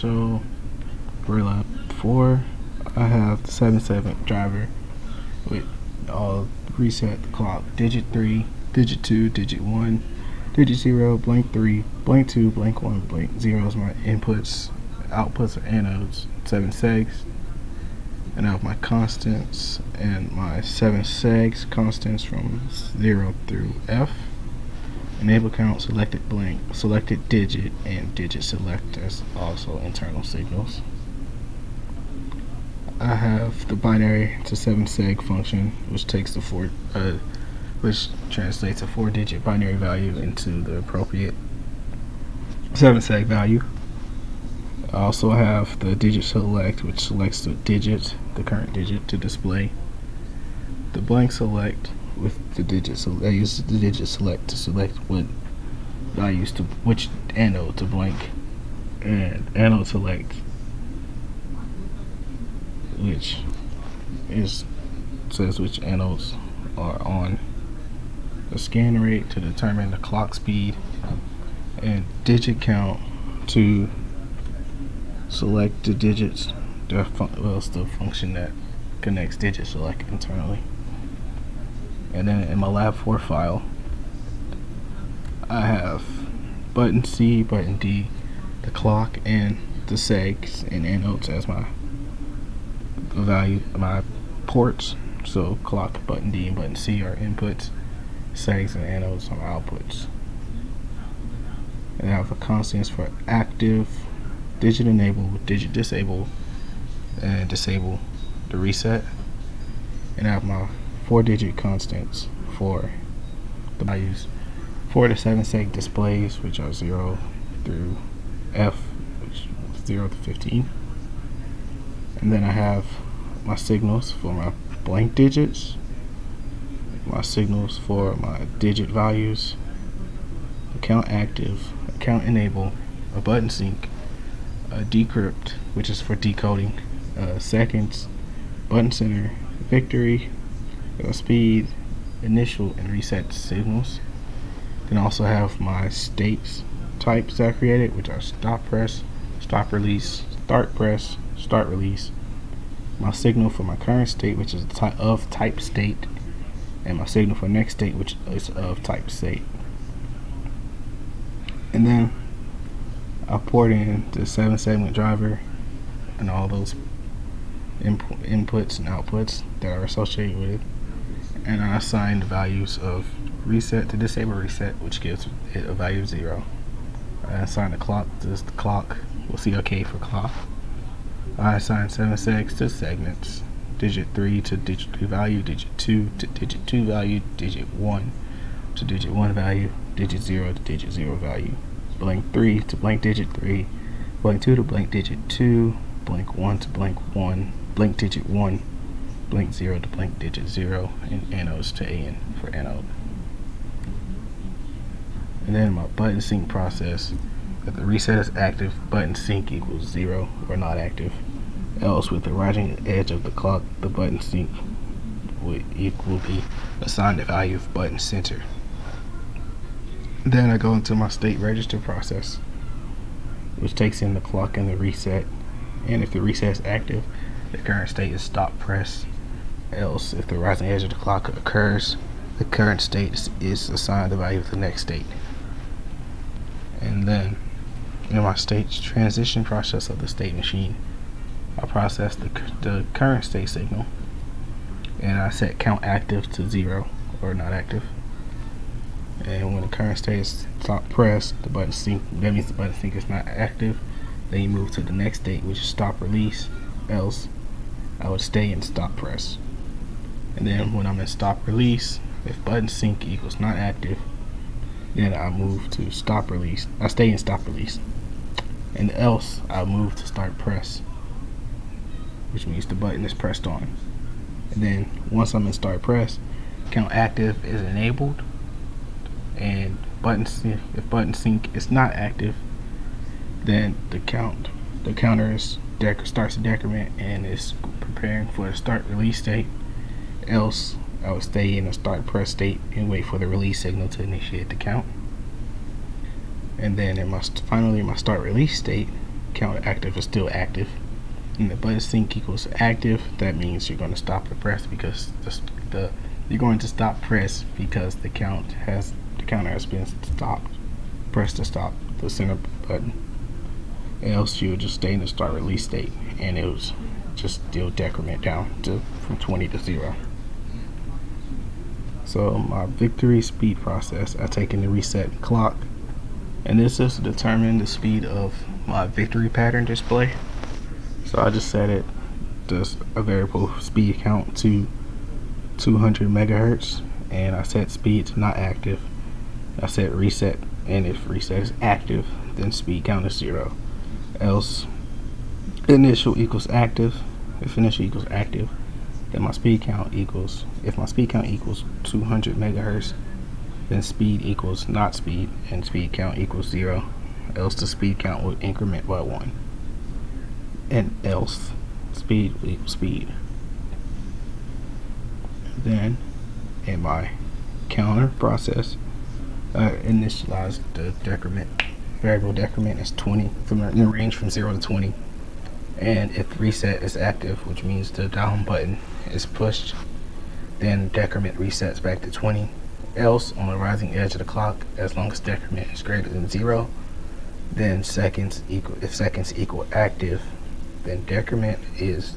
So for lap 4, I have the 7-segment driver with all reset the clock: digit 3, digit 2, digit 1, digit 0, blank 3, blank 2, blank 1, blank 0 is my inputs. Outputs are anodes, 7 segs. And I have my constants and my 7 segs constants from 0 through F. Enable count, selected blank, selected digit, and digit select as also internal signals. I have the binary to 7 seg function, which takes the which translates a 4-digit binary value into the appropriate 7 seg value. I also have the digit select, which selects the digit, the current digit, to display. The blank select with the digit select, I use the digit select to select what values to which anode to blank, and anode select, which says which anodes are on. The scan rate to determine the clock speed, and digit count to select the digits. It's the function that connects digit select internally. And then in my lab 4 file, I have button C, button D, the clock, and the segs and anodes as my value, my ports. So clock, button D, and button C are inputs. Segs and anodes are outputs. And I have the constants for active, digit enable, digit disable, and disable the reset. And I have my 4-digit constants for the values for the 7 seg displays, which are 0 through F, which is 0 to 15. And then I have my signals for my blank digits, my signals for my digit values, account active, account enable, a button sync, a decrypt, which is for decoding, seconds, button center, victory, speed, initial, and reset signals. Then I also have my states types that I created, which are stop press, stop release, start press, start release. My signal for my current state, which is of type state, and my signal for next state, which is of type state. And then I poured in the 7-segment driver and all those inputs and outputs that are associated with it, and I assigned the values of reset to disable reset, which gives it a value of 0. I assigned the clock to the clock, we'll see OK for clock. I assigned 7 segs to segments, digit 3 to digit 3 value, digit 2 to digit 2 value, digit 1 to digit 1 value, digit 0 to digit 0 value, blank 3 to blank digit 3, blank 2 to blank digit 2, blank 1 to blank 1, blank digit 1, blank 0 to blank digit 0, and anodes to AN for anode. And then my button sync process, if the reset is active, button sync equals 0 or not active. Else, with the rising edge of the clock, the button sync will be assigned the value of button center. Then I go into my state register process, which takes in the clock and the reset. And if the reset is active, the current state is stop press. Else, if the rising edge of the clock occurs, the current state is assigned the value of the next state. And then in my state transition process of the state machine, I process the current state signal, and I set count active to 0 or not active. And when the current state is stop press, the button sync, that means the button sync is not active. Then you move to the next state, which is stop release. Else, I would stay in stop press. And then when I'm in stop release, if button sync equals not active, then I move to stop release. I stay in stop release. And else, I move to start press, which means the button is pressed on. And then once I'm in start press, count active is enabled, and if button sync is not active, then the counter starts to decrement and is preparing for the start release state. Else, I would stay in the start press state and wait for the release signal to initiate the count. And then finally in my start release state, count active is still active. But sync equals active, that means you're going to stop the press because you're going to stop press because the counter has been stopped. Press to stop the center button. Else you would just stay in the start release state and it was just still decrement down from 20 to 0. So my victory speed process, I take in the reset clock, and this is to determine the speed of my victory pattern display. So I just set it just a variable speed count to 200 megahertz, and I set speed to not active. I set reset, and if reset is active, then speed count is 0. Else initial equals active. If initial equals active, then my speed count equals, if my speed count equals 200 megahertz, then speed equals not speed, and speed count equals 0. Else the speed count will increment by 1. And else speed will equal speed. Then in my counter process, initialize the decrement. Variable decrement is 20, from in range from 0 to 20. And if reset is active, which means the down button is pushed, then decrement resets back to 20. Else on the rising edge of the clock, as long as decrement is greater than 0, then if seconds equal active, then decrement is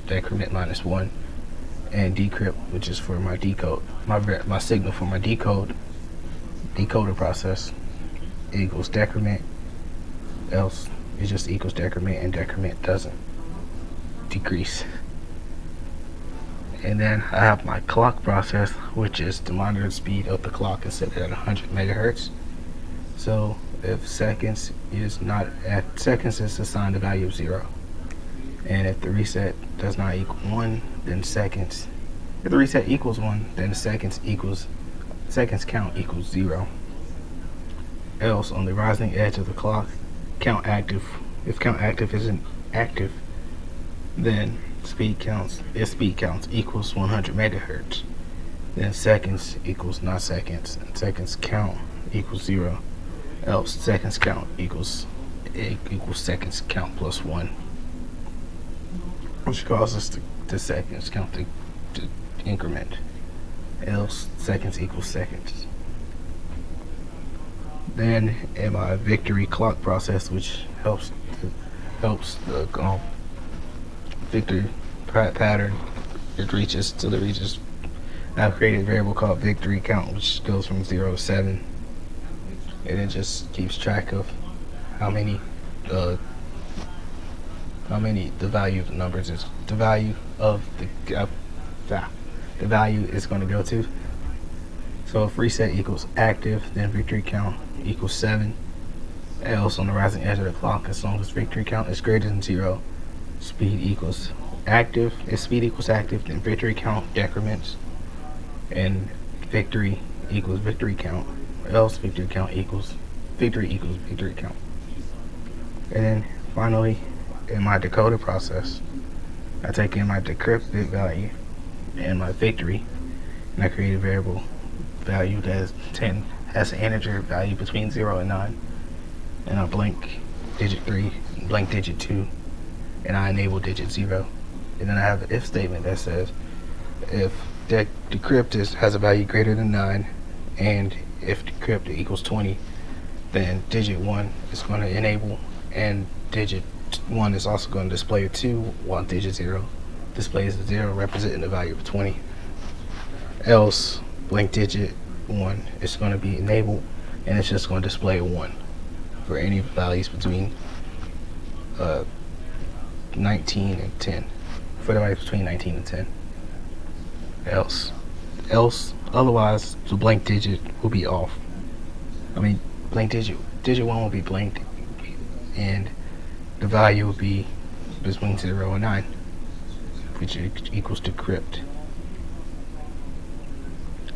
decrement minus 1, and decrypt, which is for my decode, my signal for my decoder process, equals decrement. Else it just equals decrement, and decrement doesn't decrease. And then I have my clock process, which is to monitor the speed of the clock and set it at 100 megahertz. So if seconds is assigned a value of 0, and if the reset does not equal 1, then seconds. If the reset equals 1, then the seconds count equals 0. Else on the rising edge of the clock, count active. If count active isn't active, then speed counts equals 100 megahertz. Then seconds equals not seconds, and seconds count equals 0. Else seconds count equals seconds count plus 1, which causes the seconds count to increment. Else seconds equals seconds. Then in my victory clock process, which helps the victory pattern, it reaches till it reaches. I've created a variable called victory count, which goes from 0 to 7, and it just keeps track of how many the value of the numbers is, the value of the value is going to go to. So if reset equals active, then victory count equals 7. Else on the rising edge of the clock, as long as victory count is greater than 0, speed equals active. If speed equals active, then victory count decrements, and victory equals victory count. Else victory count equals victory count. And then finally, in my decoder process, I take in my decrypted value and my victory, and I create a variable value that is 10, has an integer value between 0 and 9, and I blank digit 3, blank digit 2, and I enable digit 0. And then I have an if statement that says if decrypt has a value greater than 9, and if decrypt equals 20, then digit 1 is going to enable, and digit 1 is also going to display a 2, while digit 0 displays a 0 representing the value of 20. Else blank digit 1 is going to be enabled, and it's just going to display a 1 for any values between 19 and 10, for the values between 19 and 10. Else otherwise the blank digit will be off. Blank digit 1 will be blanked, and the value will be between 0 and 9, which equals decrypt.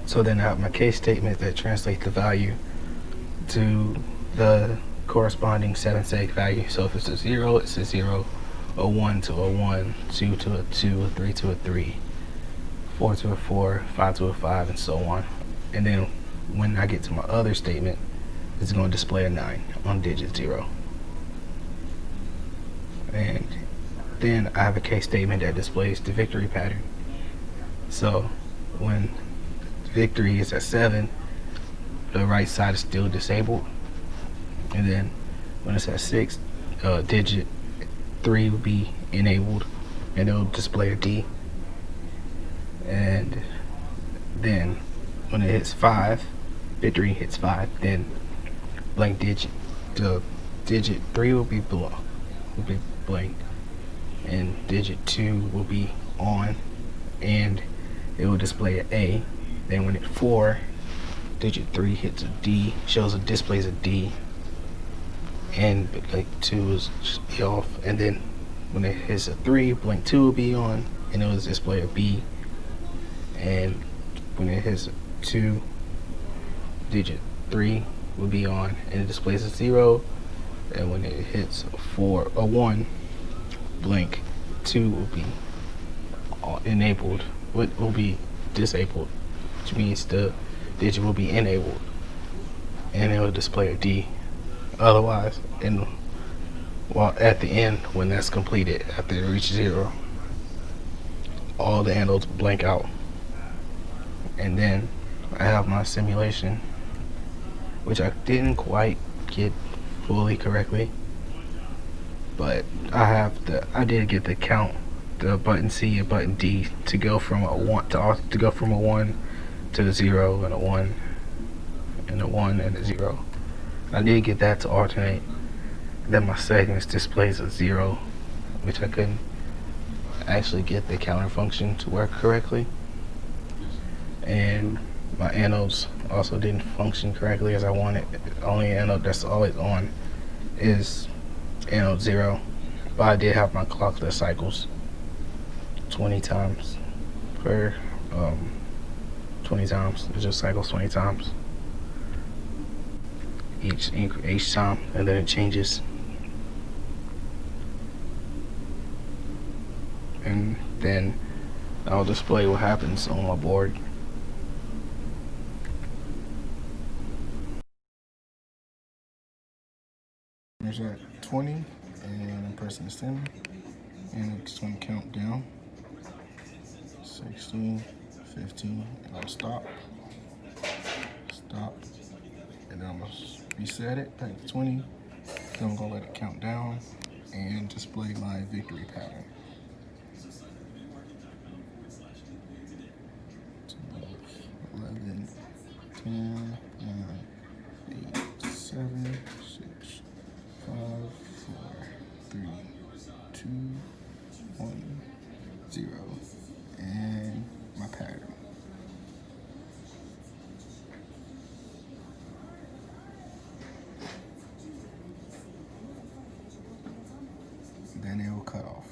So then I have my case statement that translates the value to the corresponding 7-seg value. So if it's a 0, it's a 0, a 1 to a 1, 2 to a 2, a 3 to a 3, 4 to a 4, 5 to a 5, and so on. And then when I get to my other statement, it's going to display a 9 on digit 0. then I have a case statement that displays the victory pattern. So when victory is at 7, the right side is still disabled, and then when it's at 6, digit 3 will be enabled, and it'll display a D. And then when it hits 5, victory hits 5, then blank digit, the digit 3 will be blank, and digit 2 will be on, and it will display an A. Then when it's 4, digit 3 hits a D, displays a D, and blank 2 is off. And then when it hits a 3, blank 2 will be on, and it will display a B. And when it hits a 2, digit 3 will be on, and it displays a 0. And when it hits a 1, blank 2 will be enabled. What will be disabled, which means the digit will be enabled, and it will display a D. Otherwise, and at the end, when that's completed, after it reaches 0, all the anodes blank out. And then I have my simulation, which I didn't quite get fully correctly, but I did get the count, the button C and button D to go from a 1 to a 0 and a 1 and a 1 and a 0. I did get that to alternate. Then my settings displays a 0, which I couldn't actually get the counter function to work correctly. And my anodes also didn't function correctly as I wanted. The only anode that's always on is anode 0, but I did have my clock that cycles 20 times per 20 times. It just cycles 20 times each time, and then it changes. And then I'll display what happens on my board. There's at 20, and I'm pressing the center, and it's going to count down. 16, 15, and I'll stop, and then I'm going to reset it back to 20. Then I'm going to let it count down and display my victory pattern. 12, 11, 10, 9, 8, 7, 6, 5, 4, 3, 2, 1, 0, and my pattern. Then it will cut off.